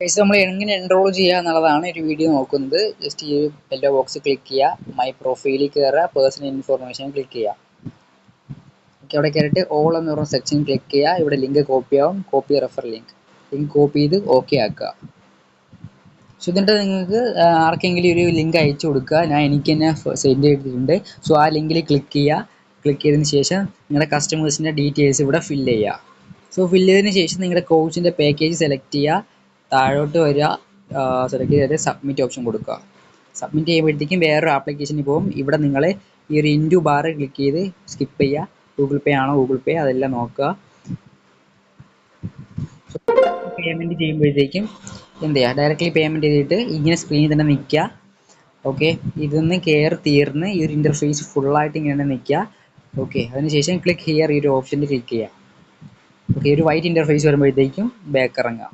Guys നമ്മൾ എങ്ങനെ enrol ചെയ്യുക എന്നുള്ളതാണ് ഒരു വീഡിയോ നോക്കുന്നത്. ജസ്റ്റ് ഈ യെല്ലോ ബോക്സ് ക്ലിക്ക് ചെയ്യുക, മൈ പ്രൊഫൈലിൽ കയറുക, പേഴ്സണൽ ഇൻഫോർമേഷൻ ക്ലിക്ക് ചെയ്യുക. ഓക്കെ, അവിടെ കയറിയിട്ട് ഓൾ എന്ന് പറഞ്ഞ സെക്ഷൻ ക്ലിക്ക് ചെയ്യുക. ഇവിടെ ലിങ്ക് കോപ്പി ആവും, കോപ്പി റെഫർ ലിങ്ക് കോപ്പി ചെയ്ത് ഓക്കെ ആക്കുക. സോ എന്നിട്ട് നിങ്ങൾക്ക് ആർക്കെങ്കിലും ഒരു ലിങ്ക് അയച്ചു കൊടുക്കുക. ഞാൻ എനിക്ക് തന്നെ സെൻഡ് ചെയ്തിട്ടുണ്ട്. സോ ആ ലിങ്കിൽ ക്ലിക്ക് ചെയ്യുക. ക്ലിക്ക് ചെയ്തതിന് ശേഷം നിങ്ങളുടെ കസ്റ്റമേഴ്സിൻ്റെ ഡീറ്റെയിൽസ് ഇവിടെ ഫില്ല് ചെയ്യുക. സോ ഫില്ല് ചെയ്തതിന് ശേഷം നിങ്ങളുടെ കോഴ്സിൻ്റെ പാക്കേജ് സെലക്ട് ചെയ്യുക, താഴോട്ട് വരിക, സെലക്ട് ചെയ്തിട്ട് സബ്മിറ്റ് ഓപ്ഷൻ കൊടുക്കുക. സബ്മിറ്റ് ചെയ്യുമ്പോഴത്തേക്കും വേറൊരു ആപ്ലിക്കേഷനിൽ പോകും. ഇവിടെ നിങ്ങൾ ഈ ഒരു ഇൻറ്റു ബാർ ക്ലിക്ക് ചെയ്ത് സ്കിപ്പ് ചെയ്യുക. ഗൂഗിൾ പേ ആണോ ഗൂഗിൾ പേ അതെല്ലാം നോക്കുക. പേയ്മെൻറ്റ് ചെയ്യുമ്പോഴത്തേക്കും എന്ത് ചെയ്യുക, ഡയറക്റ്റ്ലി പേയ്മെൻറ്റ് ചെയ്തിട്ട് ഇങ്ങനെ സ്ക്രീനിൽ തന്നെ നിൽക്കുക. ഓക്കെ, ഇതൊന്ന് കയറി തീർന്ന് ഈ ഒരു ഇൻ്റർഫേസ് ഫുള്ളായിട്ട് ഇങ്ങനെ നിൽക്കുക. ഓക്കെ, അതിനുശേഷം ക്ലിക്ക് ഹിയർ ഈ ഒരു ഓപ്ഷനിൽ ക്ലിക്ക് ചെയ്യുക. ഓക്കെ, ഒരു വൈറ്റ് ഇൻ്റർഫേസ് വരുമ്പോഴത്തേക്കും ബാക്ക് ഇറങ്ങുക.